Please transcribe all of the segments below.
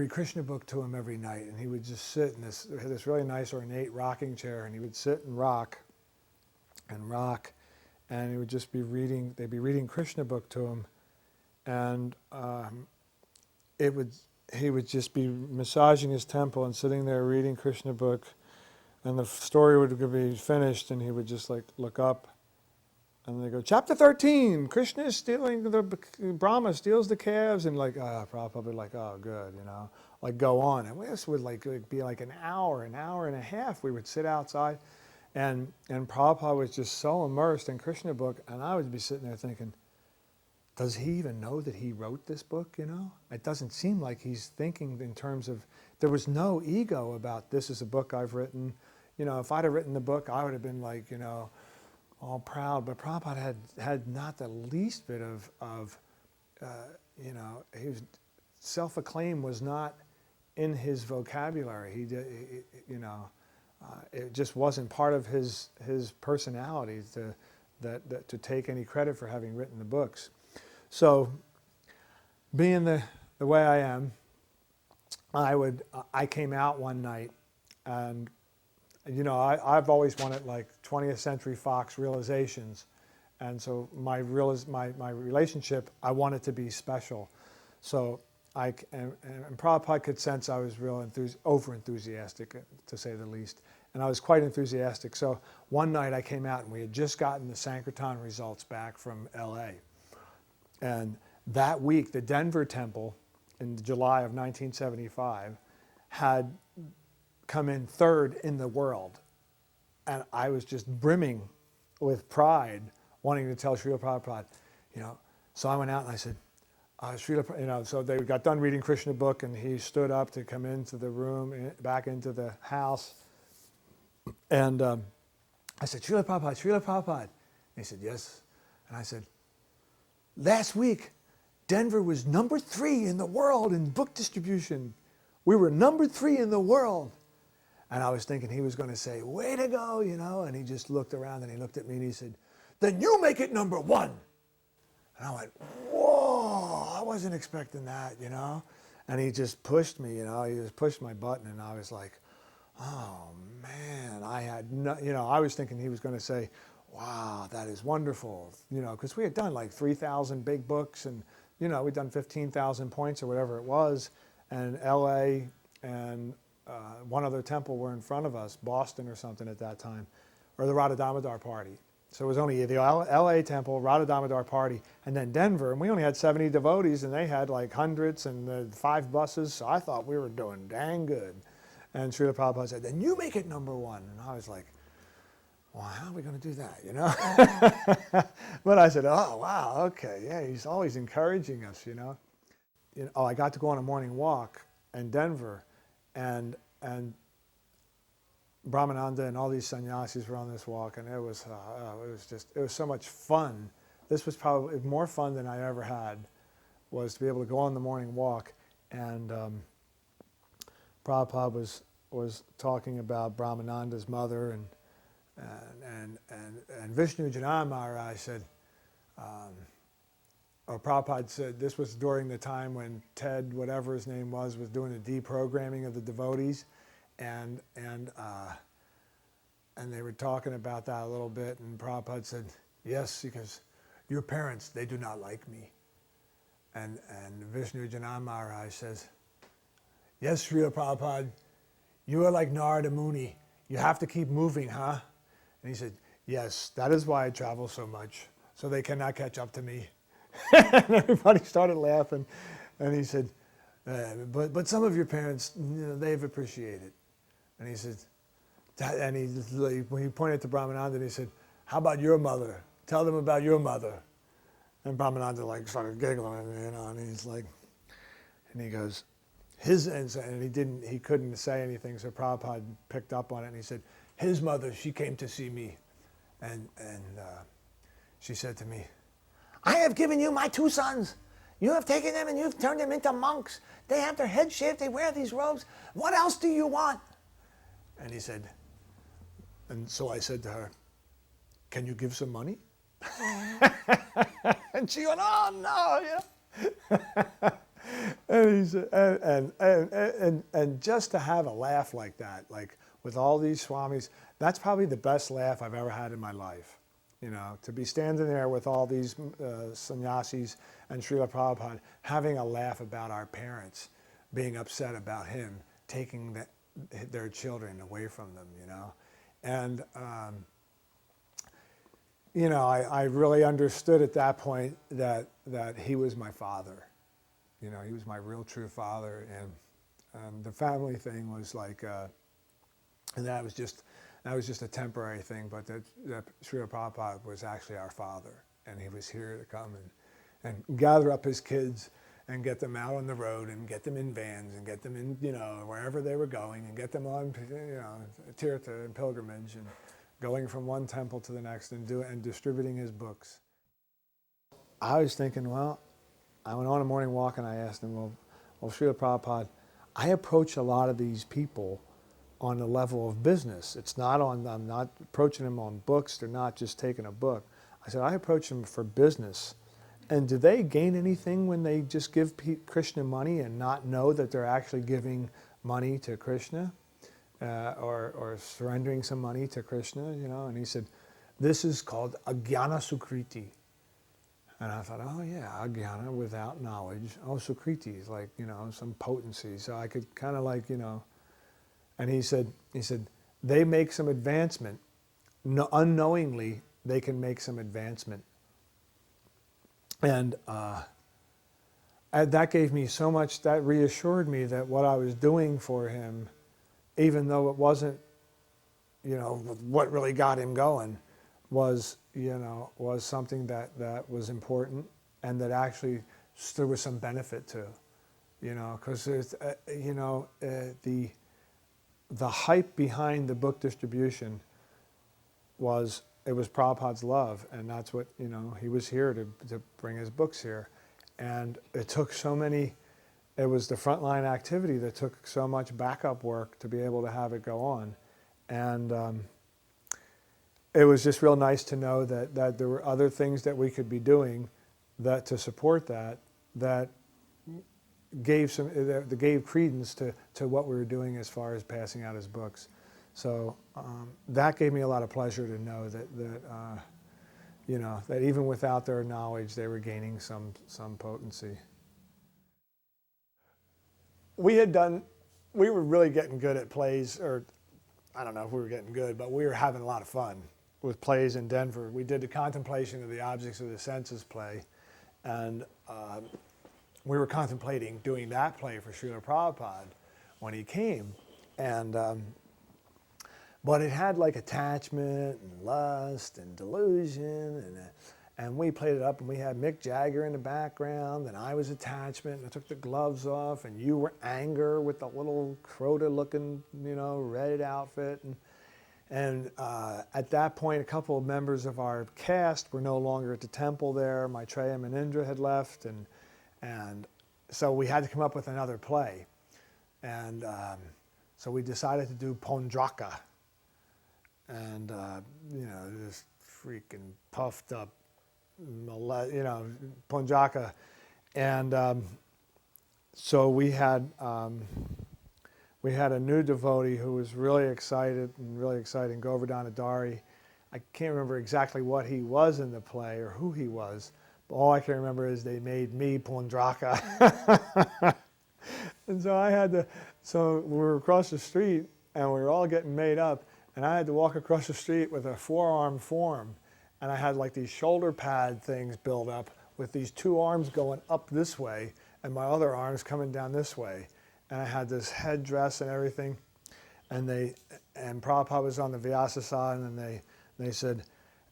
read Krishna book to him every night, and he would just sit in this really nice ornate rocking chair, and he would sit and rock, and he would just be reading. They'd be reading Krishna book to him, and he would just be massaging his temple and sitting there reading Krishna book, and the story would be finished, and he would just like look up, and they go, chapter 13, Krishna is stealing, Brahma steals the calves, and like, Prabhupada would like, oh good, like go on. And this would like be like an hour and a half. We would sit outside, and Prabhupada was just so immersed in Krishna book, and I would be sitting there thinking, does he even know that he wrote this book, It doesn't seem like he's thinking in terms of, there was no ego about this is a book I've written. If I'd have written the book, I would have been like, all proud. But Prabhupada had not the least bit of he was, self-acclaim was not in his vocabulary. It just wasn't part of his personality to take any credit for having written the books. So, being the way I am, I came out one night, and I've always wanted like 20th Century Fox realizations, and so my relationship, I wanted to be special. So and Prabhupada could sense I was real over enthusiastic, to say the least, and I was quite enthusiastic. So one night I came out, and we had just gotten the Sankirtan results back from L.A. And that week, the Denver temple in July of 1975 had come in third in the world. And I was just brimming with pride, wanting to tell Srila Prabhupada, So I went out and I said, Srila, so they got done reading Krishna book, and he stood up to come into the room, back into the house. And I said, Srila Prabhupada. And he said, yes. And I said, last week, Denver was number 3 in the world in book distribution. We were number 3 in the world. And I was thinking he was going to say, way to go, and he just looked around and he looked at me and he said, then you make it number 1. And I went, whoa, I wasn't expecting that, And he just pushed me, he just pushed my button, and I was like, oh man, I had no, I was thinking he was going to say, wow, that is wonderful, because we had done like 3,000 big books, and, we'd done 15,000 points or whatever it was, and L.A. and one other temple were in front of us, Boston or something at that time, or the Radha Damodar party. So it was only the L.A. temple, Radha Damodar party, and then Denver, and we only had 70 devotees, and they had like hundreds and 5 buses, so I thought we were doing dang good. And Srila Prabhupada said, then you make it number 1. And I was like, well, how are we going to do that, But I said, oh, wow, okay, yeah, he's always encouraging us, I got to go on a morning walk in Denver, and Brahmananda and all these sannyasis were on this walk, and it was so much fun. This was probably more fun than I ever had, was to be able to go on the morning walk, and Prabhupada was talking about Brahmananda's mother, and Vishnu Janana Maharaj said, or Prabhupada said, this was during the time when Ted, whatever his name was doing the deprogramming of the devotees, and they were talking about that a little bit, and Prabhupada said, yes, because your parents, they do not like me. And Vishnu Janana Maharaj says, yes, Srila Prabhupada, you are like Narada Muni. You have to keep moving, huh? And he said, yes, that is why I travel so much, so they cannot catch up to me. And everybody started laughing. And he said, but some of your parents, they've appreciated. And he said, and when he pointed to Brahmananda, he said, how about your mother? Tell them about your mother. And Brahmananda started giggling, and he's like, and he goes, and he couldn't say anything, so Prabhupada picked up on it, and he said, his mother, she came to see me, and she said to me, I have given you my 2 sons. You have taken them and you've turned them into monks. They have their heads shaved, they wear these robes. What else do you want? And he said, and so I said to her, can you give some money? And she went, oh no, And he said, and just to have a laugh like that, like with all these swamis, that's probably the best laugh I've ever had in my life. You know, to be standing there with all these sannyasis and Srila Prabhupada having a laugh about our parents being upset about him taking their children away from them, you know. And, you know, I really understood at that point that he was my father. You know, he was my real true father. And the family thing was like, and that was just a temporary thing, but that Srila Prabhupada was actually our father. And he was here to come and gather up his kids and get them out on the road and get them in vans and get them in, you know, wherever they were going and get them on, you know, tirtha and pilgrimage and going from one temple to the next and distributing his books. I was thinking, well, I went on a morning walk and I asked him, well, Srila Prabhupada, I approach a lot of these people on the level of business. It's not on, I'm not approaching them on books, they're not just taking a book. I said, I approach them for business. And do they gain anything when they just give Krishna money and not know that they're actually giving money to Krishna or surrendering some money to Krishna, you know? And he said, this is called ajnana sukriti. And I thought, oh yeah, ajnana, without knowledge. Oh, sukriti is like, you know, some potency. So I could kind of like, you know, and he said, they make some advancement. No, unknowingly, they can make some advancement. And that gave me so much, that reassured me that what I was doing for him, even though it wasn't, you know, what really got him going, was, you know, was something that was important and that actually there was some benefit to, you know, because you know, the hype behind the book distribution was, it was Prabhupada's love, and that's what, you know, he was here to bring his books here. And it took so many, it was the frontline activity that took so much backup work to be able to have it go on. And it was just real nice to know that there were other things that we could be doing that to support that gave credence to what we were doing as far as passing out his books. So that gave me a lot of pleasure to know that you know, that even without their knowledge, they were gaining some potency. We were really getting good at plays, or I don't know if we were getting good, but we were having a lot of fun with plays in Denver. We did the Contemplation of the Objects of the Senses play, and we were contemplating doing that play for Srila Prabhupada when he came. And but it had like attachment and lust and delusion, and we played it up, and we had Mick Jagger in the background, and I was attachment, and I took the gloves off, and you were anger with the little Crota-looking, you know, red outfit, and at that point, a couple of members of our cast were no longer at the temple there. Maitreya and Indra had left, and so we had to come up with another play, and so we decided to do Pondraka. And, you know, this freaking puffed up, you know, Pondraka. And so we had a new devotee who was really excited, Govardhana Dari. I can't remember exactly what he was in the play or who he was, but all I can remember is they made me Pondraka. And so so we were across the street and we were all getting made up. And I had to walk across the street with a four-arm form. And I had like these shoulder pad things built up with these two arms going up this way and my other arms coming down this way. And I had this headdress and everything. And Prabhupada was on the Vyasa side, and they said,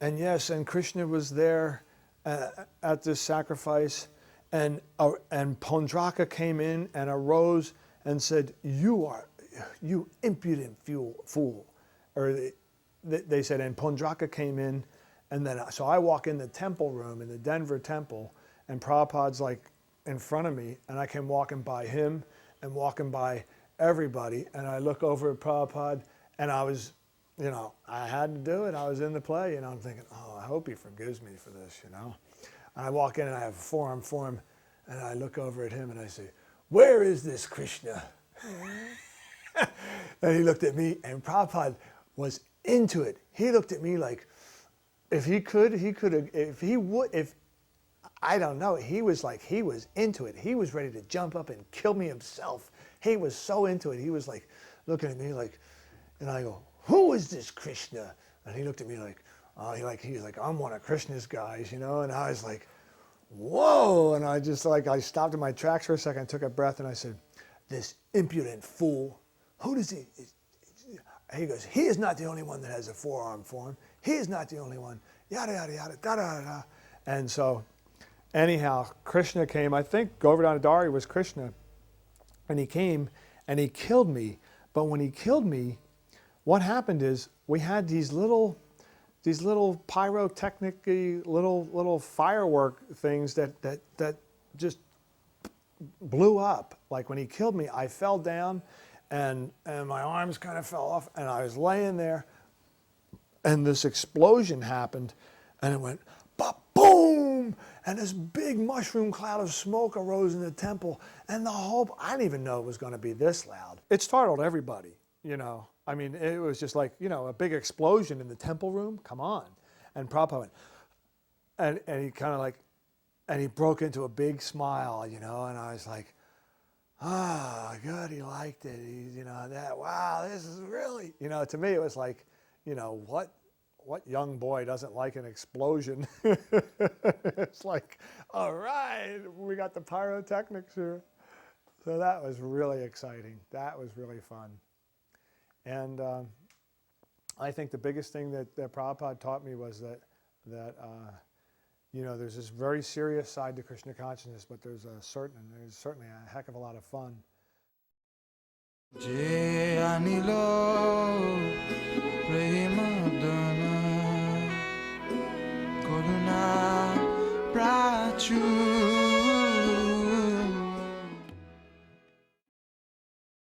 and yes, and Krishna was there at this sacrifice. And Pondraka came in and arose and said, you impudent fool. Or they said, and Pondraka came in, and then, so I walk in the temple room, in the Denver temple, and Prabhupada's like in front of me, and I came walking by him and walking by everybody, and I look over at Prabhupada, and I was, you know, I had to do it. I was in the play, and I'm thinking, oh, I hope he forgives me for this, you know. And I walk in, and I have a forearm for him, And I look over at him and I say, where is this Krishna? And he looked at me, and Prabhupada was into it. He looked at me like, if he could have, if he would, if, I don't know, he was like, he was into it. He was ready to jump up and kill me himself. He was so into it. He was like, looking at me like, and I go, who is this Krishna? And he looked at me like, he was like, I'm one of Krishna's guys, you know? And I was like, whoa. And I just like, I stopped in my tracks for a second, took a breath, and I said, this impudent fool, who does he, he goes, he is not the only one that has a forearm for him. He is not the only one, yada, yada, yada, da, da, da, da. And so, anyhow, Krishna came. I think Govardhana Dari was Krishna. And he came and he killed me. But when he killed me, what happened is we had these little pyrotechnic, little firework things that just blew up. Like when he killed me, I fell down and my arms kind of fell off, and I was laying there, and this explosion happened, and it went boom, and this big mushroom cloud of smoke arose in the temple, and the whole, I didn't even know it was going to be this loud. It startled everybody, you know. I mean, it was just like, you know, a big explosion in the temple room, come on. And Prabhupada went, and he kind of like, and he broke into a big smile, you know, and I was like, ah, good, he liked it. He, you know, that, wow, this is really, you know, to me it was like, you know, what young boy doesn't like an explosion? It's like, all right, we got the pyrotechnics here. So that was really exciting. That was really fun. And I think the biggest thing that Prabhupada taught me was that you know, there's this very serious side to Krishna consciousness, but there's certainly a heck of a lot of fun. Je anilo premadana koruna prachu